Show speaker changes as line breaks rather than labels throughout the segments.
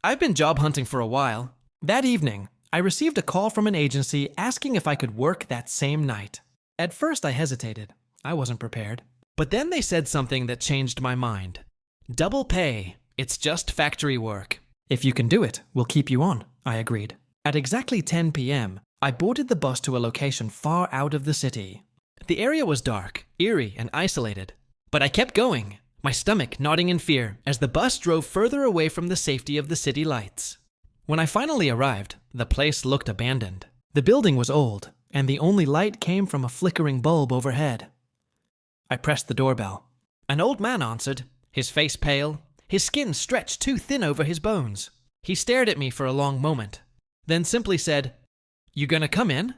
I've been job hunting for a while. That evening, I received a call from an agency asking if I could work that same night. At first, I hesitated. I wasn't prepared. But then they said something that changed my mind. Double pay. It's just factory work. If you can do it, we'll keep you on, I agreed. At exactly 10 p.m., I boarded the bus to a location far out of the city. The area was dark, eerie, and isolated. But I kept going, my stomach nodding in fear as the bus drove further away from the safety of the city lights. When I finally arrived, the place looked abandoned. The building was old, and the only light came from a flickering bulb overhead. I pressed the doorbell. An old man answered, his face pale, his skin stretched too thin over his bones. He stared at me for a long moment, then simply said, "You gonna come in?"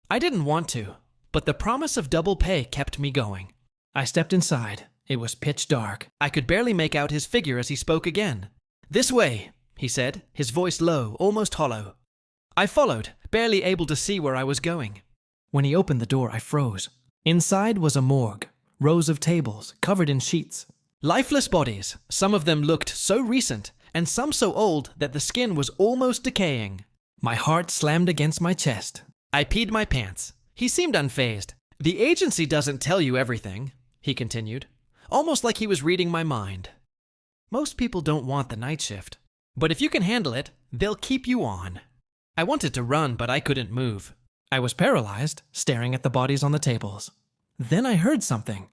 I didn't want to, but the promise of double pay kept me going. I stepped inside. It was pitch dark. I could barely make out his figure as he spoke again. "This way," he said, his voice low, almost hollow. I followed, barely able to see where I was going. When he opened the door, I froze. Inside was a morgue, rows of tables covered in sheets. Lifeless bodies, some of them looked so recent, and some so old that the skin was almost decaying. My heart slammed against my chest. I peed my pants. He seemed unfazed. "The agency doesn't tell you everything," he continued, almost like he was reading my mind. "Most people don't want the night shift, but if you can handle it, they'll keep you on." I wanted to run, but I couldn't move. I was paralyzed, staring at the bodies on the tables. Then I heard something.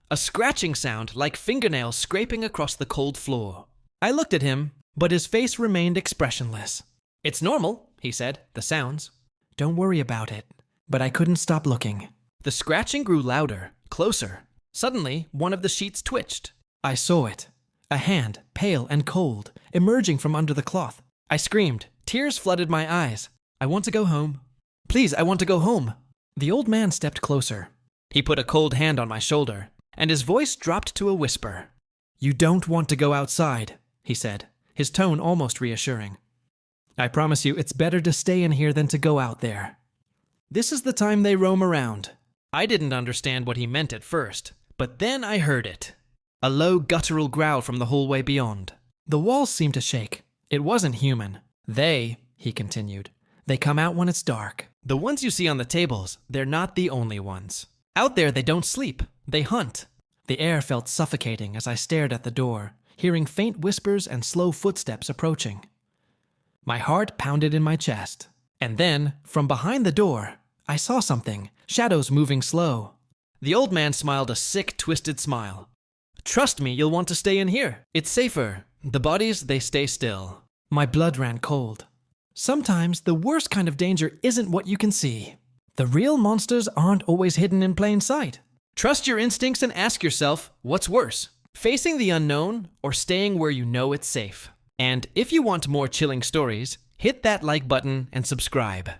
A scratching sound like fingernails scraping across the cold floor. I looked at him, but his face remained expressionless. "It's normal," he said, "the sounds." "Don't worry about it." But I couldn't stop looking. The scratching grew louder, closer. Suddenly, one of the sheets twitched. I saw it. A hand, pale and cold, emerging from under the cloth. I screamed. Tears flooded my eyes. "I want to go home. Please, I want to go home." The old man stepped closer. He put a cold hand on my shoulder, and his voice dropped to a whisper. "You don't want to go outside," he said, his tone almost reassuring. "I promise you it's better to stay in here than to go out there. This is the time they roam around." I didn't understand what he meant at first, but then I heard it. A low guttural growl from the hallway beyond. The walls seemed to shake. It wasn't human. He continued, they come out when it's dark. The ones you see on the tables, they're not the only ones. Out there they don't sleep, they hunt. The air felt suffocating as I stared at the door, hearing faint whispers and slow footsteps approaching. My heart pounded in my chest. And then, from behind the door, I saw something, shadows moving slow. The old man smiled a sick, twisted smile. "Trust me, you'll want to stay in here. It's safer. The bodies, they stay still." My blood ran cold. Sometimes the worst kind of danger isn't what you can see. The real monsters aren't always hidden in plain sight. Trust your instincts and ask yourself, what's worse? Facing the unknown or staying where you know it's safe? And if you want more chilling stories, hit that like button and subscribe.